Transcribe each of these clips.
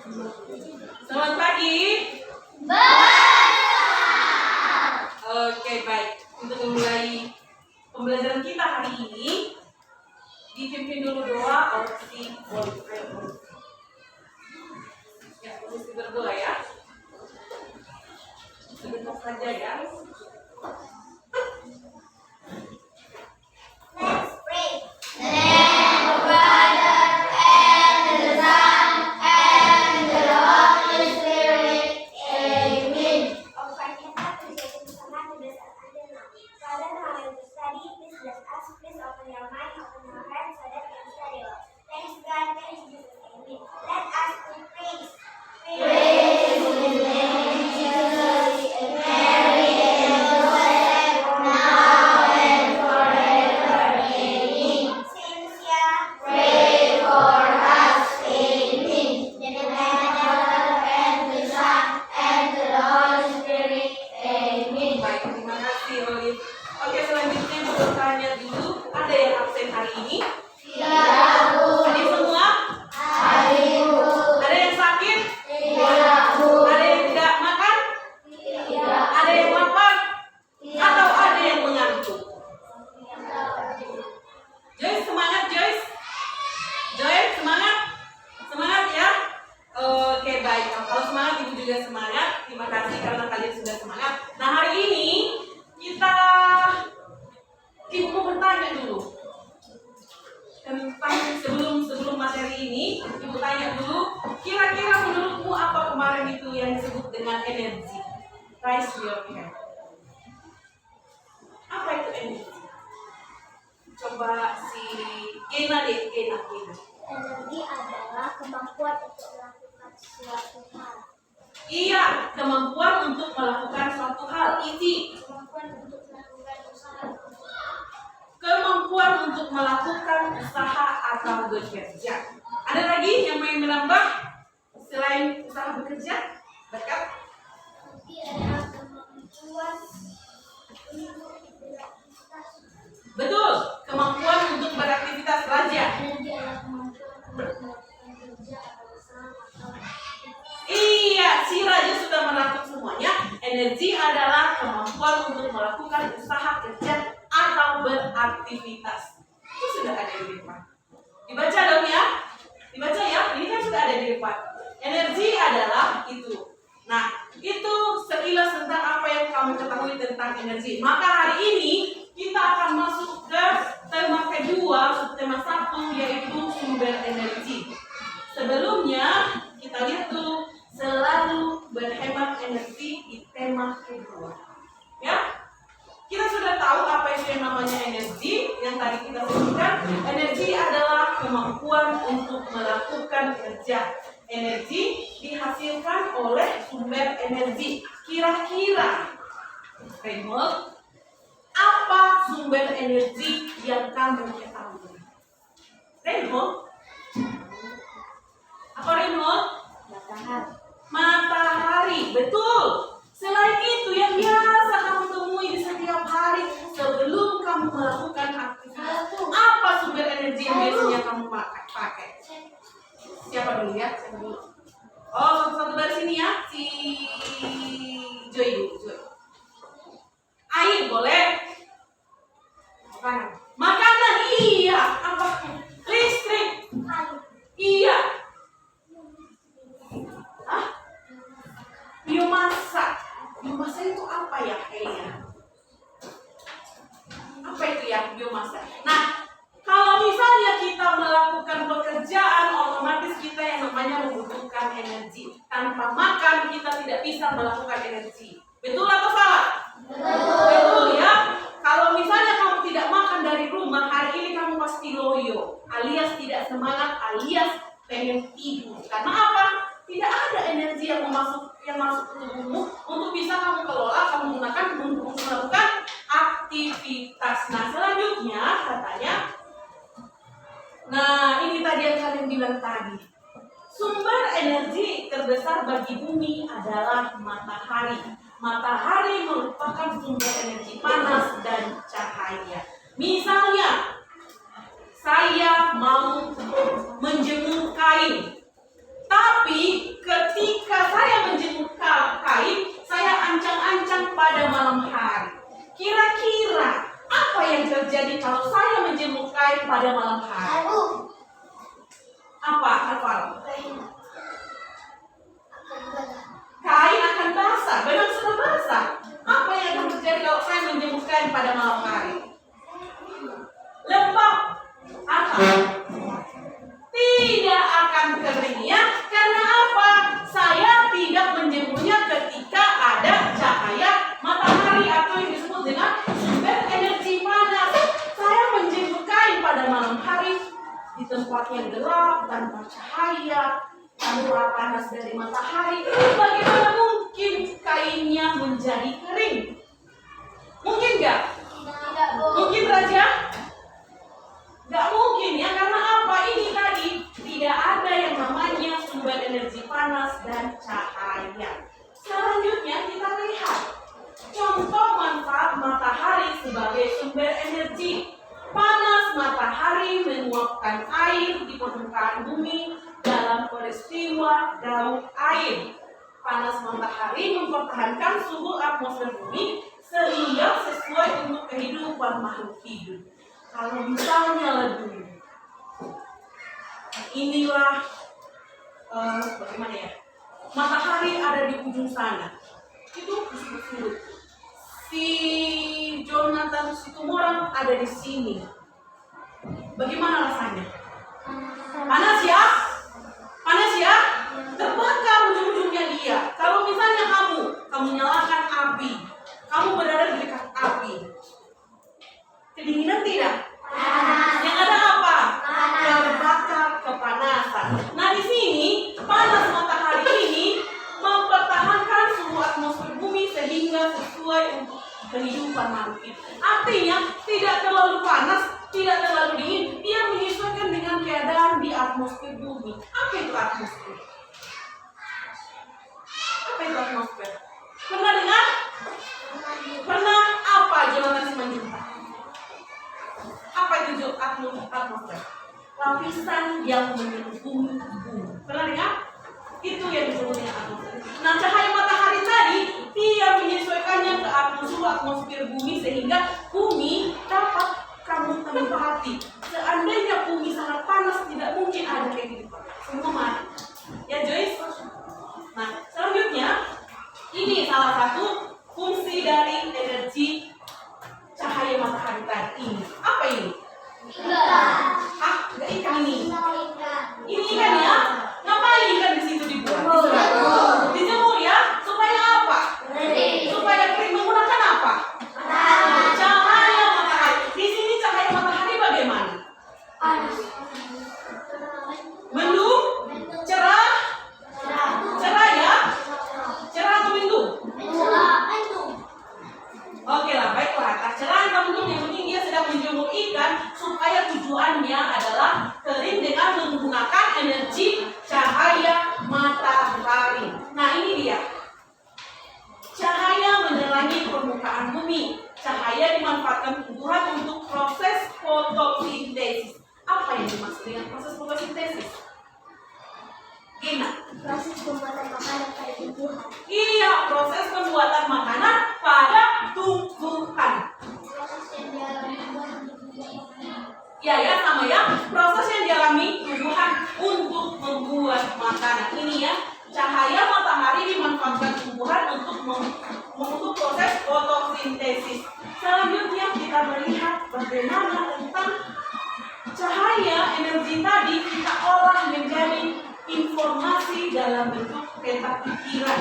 Selamat pagi. Oke, baik. Untuk memulai pembelajaran kita hari ini, dipimpin dulu doa opsi boleh. Ya, posisi berdoa ya. Sebentar saja ya. Let's pray. Oke, selanjutnya bertanya dulu, ada yang absen hari ini? Hadir semua? Ada yang sakit? Ada yang tidak makan? Ada yang lapar? Atau ada yang mengantuk? Joyce, semangat Joyce. Joyce, semangat. Semangat ya. Oke, baik. Kalau semangat, ibu juga semangat. Terima kasih karena kalian sudah semangat. Nah, hari ini ibu mau bertanya dulu tentang sebelum materi ini. Ibu tanya dulu, kira-kira menurutmu apa kemarin itu yang disebut dengan energi? Raise your hand. Apa itu energi? Coba si Gena deh, Gena. Energi adalah kemampuan untuk melakukan suatu hal. Iya, kemampuan untuk melakukan suatu hal. Iti. Kemampuan untuk melakukan usaha. Kemampuan untuk melakukan usaha atau bekerja. Ada lagi yang mau menambah selain usaha bekerja? Dekat. Energi adalah kemampuan untuk beraktivitas. Betul, kemampuan untuk beraktivitas. Raja. Energi adalah kemampuan untuk melakukan kerja atau usaha atau Iya, si Raja sudah merangkum semuanya. Energi adalah kemampuan untuk melakukan usaha kerja atau beraktivitas. Itu sudah ada di depan. Dibaca dong ya. Dibaca ya. Ini kan sudah ada di depan. Energi adalah itu. Nah, itu sekilas tentang apa yang kamu ketahui tentang energi. Maka hari ini kita akan masuk ke tema kedua, tema 1, yaitu sumber energi. Sebelumnya kita lihat dulu, selalu berhemat energi di tema kedua. Ya, kita sudah tahu apa itu yang namanya energi. Yang tadi kita sebutkan, energi adalah kemampuan untuk melakukan kerja. Energi dihasilkan oleh sumber energi. Kira-kira, Reinhold, apa sumber energi yang kamu ketahui? Reinhold? Apa Reinhold? Matahari, betul. Selain itu yang biasa kamu temui di setiap hari sebelum kamu melakukan aktivitas, apa sumber energi yang biasanya kamu pakai? Siapa dulu ya? Siapa dulu? Oh, satu-satu dari sini ya. Si Joy dulu, Joy. Air boleh. Makanan, iya. Apa? Listrik. Iya. Biomasa. Biomasa itu apa ya kayaknya? Apa itu ya biomasa? Nah, kalau misalnya kita melakukan pekerjaan, otomatis kita yang namanya membutuhkan energi. Tanpa makan kita tidak bisa melakukan energi. Betul atau salah? Betul ya. Kalau misalnya kamu tidak makan dari rumah, hari ini kamu pasti loyo, alias tidak semangat, alias pengen tidur. Karena apa? Tidak ada energi yang masuk ke tubuhmu untuk bisa kamu kelola, kamu gunakan untuk melakukan aktivitas. Nah, selanjutnya katanya, nah ini tadi yang kalian bilang tadi, sumber energi terbesar bagi bumi adalah matahari. Matahari merupakan sumber energi panas dan cahaya. Misalnya, saya mau menjemur kain, tapi tanpa panas dari matahari, bagaimana mungkin kainnya menjadi kering? Mungkin nggak? Tidak Mungkin Raja? Nggak mungkin ya, karena apa? Ini tadi tidak ada yang namanya sumber energi panas dan cahaya. Selanjutnya kita lihat contoh manfaat matahari sebagai sumber energi. Panas matahari menguapkan air di permukaan bumi dalam peristiwa daun air. Panas matahari mempertahankan suhu atmosfer bumi sehingga sesuai untuk kehidupan makhluk hidup. Kalau misalnya lebih, inilah bagaimana ya? Matahari ada di ujung sana. Itu disebut si Jonathan Situmorang ada di sini. Bagaimana rasanya? Panas ya? Panas ya? Terbakar ujung-ujungnya dia. Kalau misalnya kamu nyalakan api, kamu berada di dekat api, kedinginan tidak? Yang ada apa? Terbakar kepanasan. Nah di sini panas matahari ini mempertahankan suhu atmosfer bumi sehingga sesuai untuk kehidupan makhluk hidup. Artinya tidak terlalu panas, tidak terlalu dingin, dia menyesuaikan dengan keadaan di atmosfer bumi. Apa itu atmosfer? Apa itu atmosfer? Pernah dengar? Pernah apa Jonathan Simanjuntak? Apa itu atmosfer? Lapisan yang menyelimuti bumi. Pernah dengar? Itu yang disebut dengan atmosfer. Nah cahaya matahari tadi dia menyesuaikannya ke atmosfer bumi sehingga bumi dapat kamu tempati. Seandainya bumi sangat panas tidak mungkin ada kehidupan. Semua mati. Ya Joyce? Nah selanjutnya ini salah satu fungsi dari energi cahaya matahari tadi ini. Apa ini? Enggak ikan ini. Ini ikan ya? Ngapain ikan di situ dibuat? Dijemur ya? Supaya apa? Supaya kering. Menggunakan apa? Cahaya matahari. Di sini cahaya matahari bagaimana? Mendung? Cerah? Cerah ya? Cerah atau mendung? Oke lah, baiklah. Cerah atau mendung, yang penting dia sedang menjemur ikan supaya tujuannya adalah kering dengan menggunakan energi cahaya matahari. Nah ini dia. Cahaya menerangi permukaan bumi. Cahaya dimanfaatkan tumbuhan untuk proses fotosintesis. Apa yang dimaksud dengan proses fotosintesis? Gina? Proses pembuatan makanan pada tumbuhan. Iya, proses pembuatan makanan pada tumbuhan. Proses yang dialami tumbuhan. Ya, sama ya. Proses yang dialami tumbuhan untuk membuat makanan. Ini ya, cahaya matahari dimanfaatkan tumbuhan untuk proses fotosintesis. Selanjutnya kita melihat bagaimana tentang cahaya energi tadi kita olah menjadi informasi dalam bentuk peta pikiran.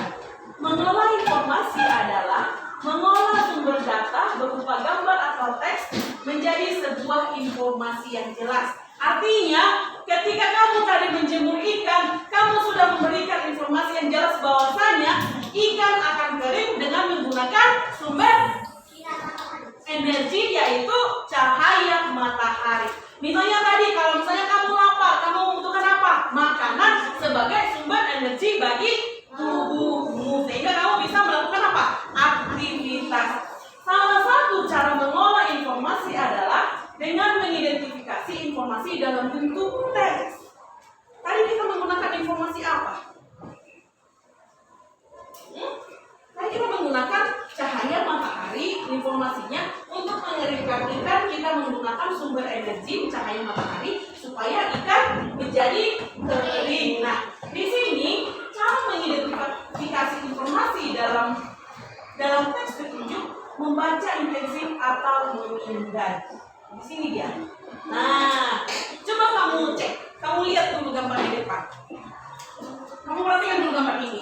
Mengolah informasi adalah mengolah sumber data berupa gambar atau teks menjadi sebuah informasi yang jelas. Artinya, ketika kamu tadi menjemur ikan, kamu sudah memberikan informasi yang jelas bahwasanya ikan akan kering dengan menggunakan sumber energi yaitu cahaya matahari. Misalnya tadi, kalau misalnya kamu lapar, kamu membutuhkan apa? Makanan sebagai sumber energi bagi tubuhmu, sehingga kamu bisa melakukan apa? Aktivitas. Salah satu cara mengolah informasi adalah dengan mengidentifikasi informasi dalam bentuk teks. Tadi kita menggunakan informasi apa? Tadi kita menggunakan cahaya matahari, informasinya untuk mengeringkan ikan. Kita menggunakan sumber energi cahaya matahari supaya ikan menjadi kering. Nah, di sini cara mengidentifikasi informasi dalam teks petunjuk membaca intensif atau memindai. Di sini dia. Nah, coba kamu cek, kamu lihat dulu gambar di depan. Kamu perhatikan dulu gambar ini.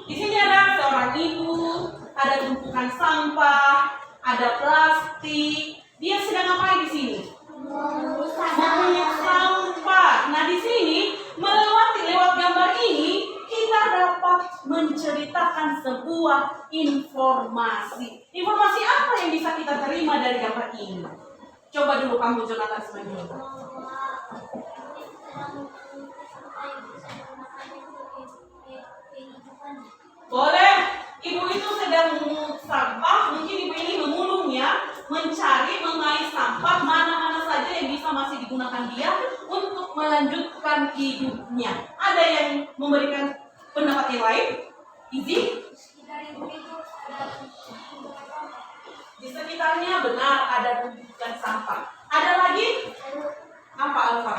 Di sini ada seorang ibu, ada tumpukan sampah, ada plastik. Dia sedang ngapain di sini? Mengungut sampah. Nah, di sini merupakan sebuah informasi. Informasi apa yang bisa kita terima dari gambar ini? Coba dulu kamu Jonathan sebagai boleh. Ibu itu sedang memungut sampah. Mungkin ibu ini memulungnya, mencari, mengais sampah mana-mana saja yang bisa masih digunakan dia untuk melanjutkan hidupnya. Ada yang memberikan pendapat yang lain? Izzy? Di sekitarnya benar ada tumpukan sampah. Ada lagi? Apa Alfa?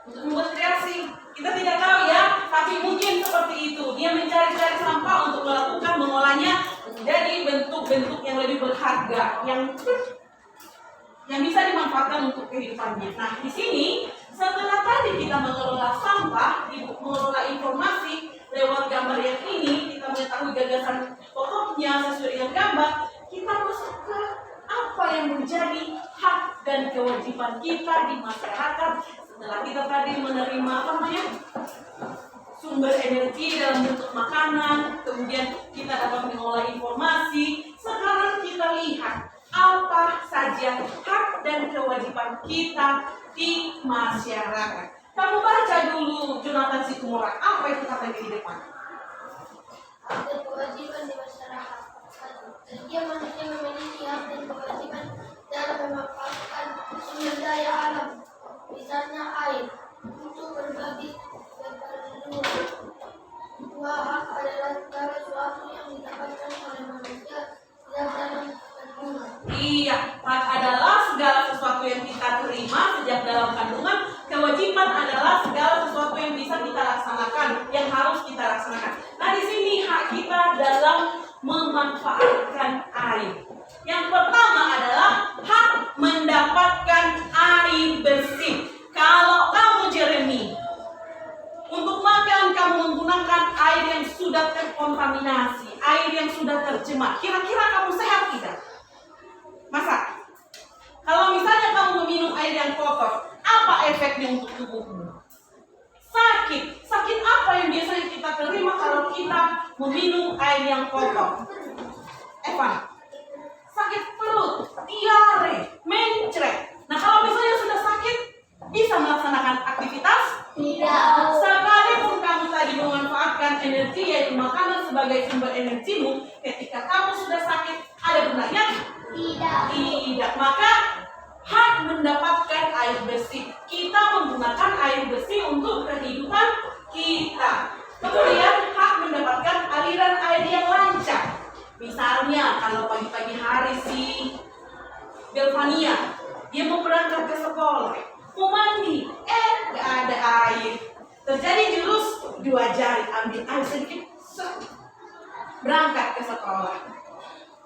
Untuk membuat kreasi, kita tidak tahu ya, tapi mungkin seperti itu. Dia mencari-cari sampah untuk melakukan mengolahnya menjadi bentuk-bentuk yang lebih berharga, yang bisa dimanfaatkan untuk kehidupannya. Nah, di sini setelah tadi kita mengelola sampah, mengelola informasi lewat gambar yang ini, kita mengetahui gagasan pokoknya sesuai dengan gambar, kita masuk ke apa yang menjadi hak dan kewajiban kita di masyarakat. Setelah kita tadi menerima sumber energi dalam bentuk makanan, kemudian kita dapat mengolah informasi. Sekarang kita lihat apa saja hak dan kewajiban kita di masyarakat. Kamu baca dulu Jonathan Situmorang, apa itu katanya di depan? Hak dan kewajiban di masyarakat. Setiap manusia memiliki hak dan kewajiban dalam memanfaatkan sumber daya alam, misalnya air, untuk berbagi keperluan. Dua hak adalah segala sesuatu yang didapatkan oleh manusia sejak dalam kandungan. Iya, hak adalah segala sesuatu yang kita terima sejak dalam kandungan. Kewajiban adalah segala sesuatu yang bisa kita laksanakan, yang harus kita laksanakan. Nah, di sini hak kita dalam memanfaatkan air. Yang pertama adalah hak mendapatkan air bersih. Kalau kamu Jeremy, untuk makan kamu menggunakan air yang sudah terkontaminasi, air yang sudah tercemar, kira-kira kamu sehat tidak? Masa? Kalau misalnya kamu meminum air yang kotor, apa efeknya untuk tubuhmu? Sakit. Sakit apa yang biasanya kita terima kalau kita meminum air yang kotor? Evan? Sakit perut, diare, mencret. Nah, kalau misalnya sudah sakit, bisa melaksanakan aktivitas? Tidak. Sekalipun kamu tadi memanfaatkan energi yaitu makanan sebagai sumber energimu, ketika kamu sudah sakit, ada gunanya? Tidak. Maka hak mendapatkan air bersih. Kita menggunakan air bersih untuk kehidupan kita. Kemudian hak mendapatkan aliran air yang lancar. Misalnya kalau pagi-pagi hari si Delvania, dia mau berangkat ke sekolah, mau mandi, gak ada air. Terjadi jurus 2 jari, ambil air sedikit, berangkat ke sekolah.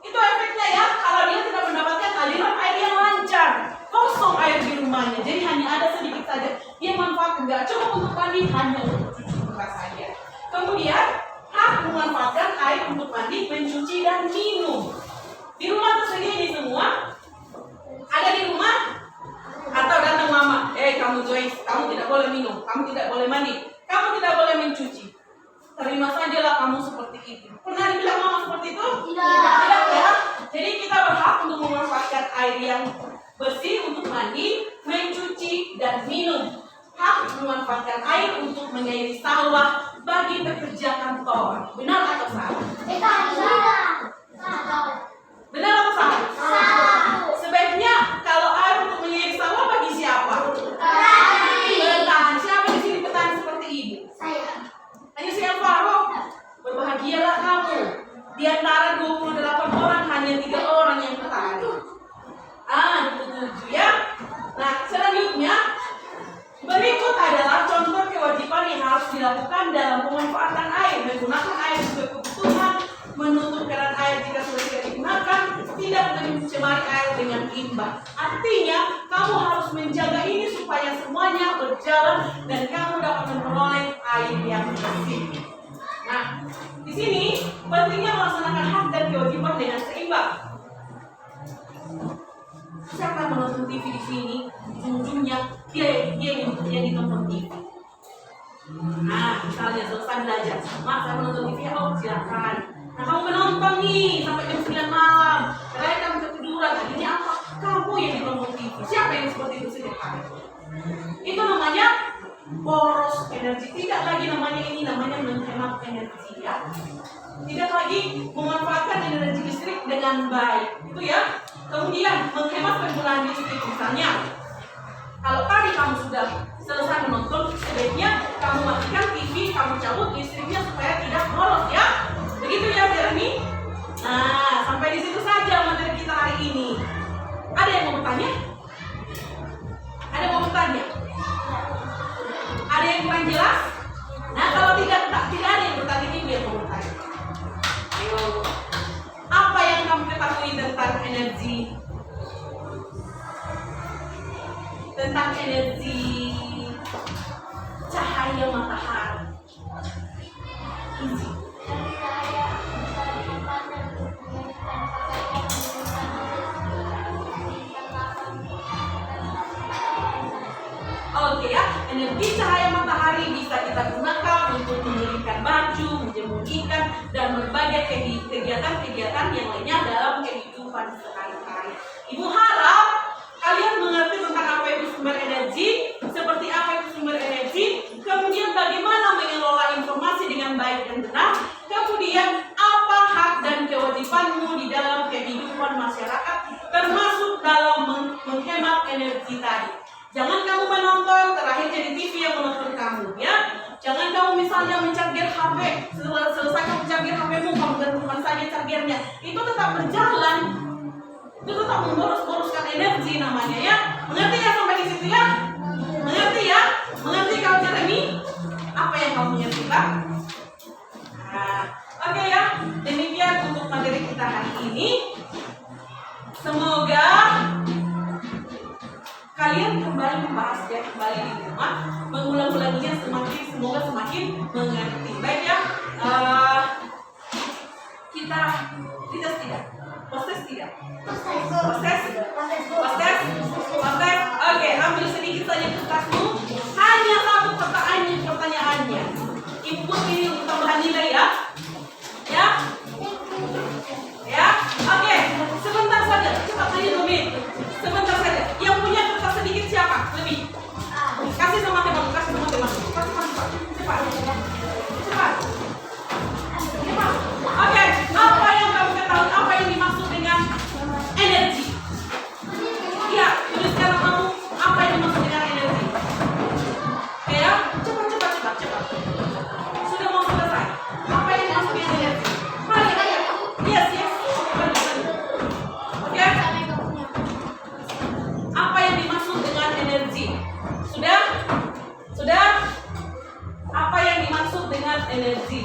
Itu efeknya ya, kalau dia tidak mendapatkan aliran air yang lancar, kosong air di rumahnya, jadi hanya ada sedikit saja. Dia manfaat nggak cukup untuk mandi, hanya untuk cuci muka saja. Kemudian hak memanfaatkan air untuk mandi, mencuci dan minum. Di rumah tersedia ini semua? Ada di rumah? Atau datang mama, kamu Joyce, kamu tidak boleh minum, kamu tidak boleh mandi, kamu tidak boleh mencuci. Terima sajalah kamu seperti itu. Pernah dibilang mama seperti itu? Tidak ya. Jadi kita berhak untuk memanfaatkan air yang bersih untuk mandi, mencuci dan minum. Hak memanfaatkan air untuk mengairi sawah bagi pekerja kantor. Benar atau salah? Benar atau salah? Sebaiknya kalau air untuk mengairi sawah bagi siapa? Petani. Siapa di sini petani seperti ibu? Saya. Ayo si Alvaro, berbahagialah kamu. Di antara 28 orang hanya 3 orang yang petani. 27 ya. Nah, selanjutnya berikut adalah contoh kewajiban yang harus dilakukan dalam pemanfaatan air. Menggunakan air sesuai kebutuhan, menutup keran air jika sudah tidak digunakan, tidak mencemari air dengan limbah. Artinya, kamu harus menjaga ini supaya semuanya berjalan dan kamu dapat memperoleh air yang bersih. Nah, di sini pentingnya melaksanakan hak dan kewajiban dengan seimbang. Siapa yang menonton TV di sini? Ujung-ujungnya dia yang ditonton TV. Nah, misalnya selesai belajar, Mak saya menonton TV, oh silakan. Nah, kamu menonton nih sampai jam 9 malam, terakhir kamu ketiduran, akhirnya apa? Kamu yang ditonton TV. Siapa yang seperti itu setiap hari? Itu namanya boros energi. Tidak lagi namanya ini, namanya menghemat energi ya. Tidak lagi memanfaatkan energi listrik dengan baik, itu ya. Kemudian menghemat penggunaan listrik, misalnya kalau tadi kamu sudah selesai menonton, sebaiknya kamu matikan TV, kamu cabut listriknya supaya tidak boros ya. Begitu ya Jeremy? Nah, sampai di situ saja materi kita hari ini. Ada yang mau bertanya? Ada yang mau bertanya? Ada yang kurang jelas? Nah, kalau tidak ada yang bertanya, ini biar mau bertanya. Ayo. Apa yang kamu ketahui tentang energi? Tentang energi cahaya matahari. Easy. Oke ya, energi cahaya matahari bisa kita gunakan untuk mengeringkan baju, menjemur ikan, dan berbagai kegiatan-kegiatan yang lainnya dalam kehidupan sehari-hari. Ibu harap kalian mengerti tentang apa itu sumber energi, seperti apa itu sumber energi, kemudian bagaimana mengelola informasi dengan baik dan benar, kemudian apa hak dan kewajibanmu di dalam kehidupan masyarakat, termasuk dalam menghemat energi tadi. Jangan kamu menonton, terakhir jadi TV yang menonton kamu ya. Jangan kamu misalnya mencharger HP, selesai kamu charger HP-mu, kamu gantungkan saja chargernya. Itu tetap berjalan. Itu tetap memboros-boroskan energi namanya ya. Mengerti ya sampai di situ ya? Mengerti ya? Mengerti kau Jeremy? Apa yang kamu mengerti Pak? Nah, oke ya. Demikian untuk materi kita hari ini. Semoga kalian kembali membahas ya, kembali di rumah, mengulang-ulanginya semoga semakin mengerti. Baik ya, kita tidak proses tidak proses. Oke, ambil sedikit saja kertasmu. Hanya satu pertanyaannya. Ibu ini untuk tambahan nilai ya. Oke, sebentar saja, cepat saja 2 menit. Sebentar saja. Yang punya kertas sedikit siapa? Lebih. Kasih sama teman. Cepat. Oke, apa yang kamu ketahui? Apa yang dimaksud dengan energi? Ya, tuliskan namamu. Apa yang dimaksud dengan energi? Ya, cepat. Sudah mau selesai. Apa yang dimaksud dengan energi? Mari. Yes. Oke. Apa yang dimaksud dengan energi? Sudah? Apa yang dimaksud dengan energi?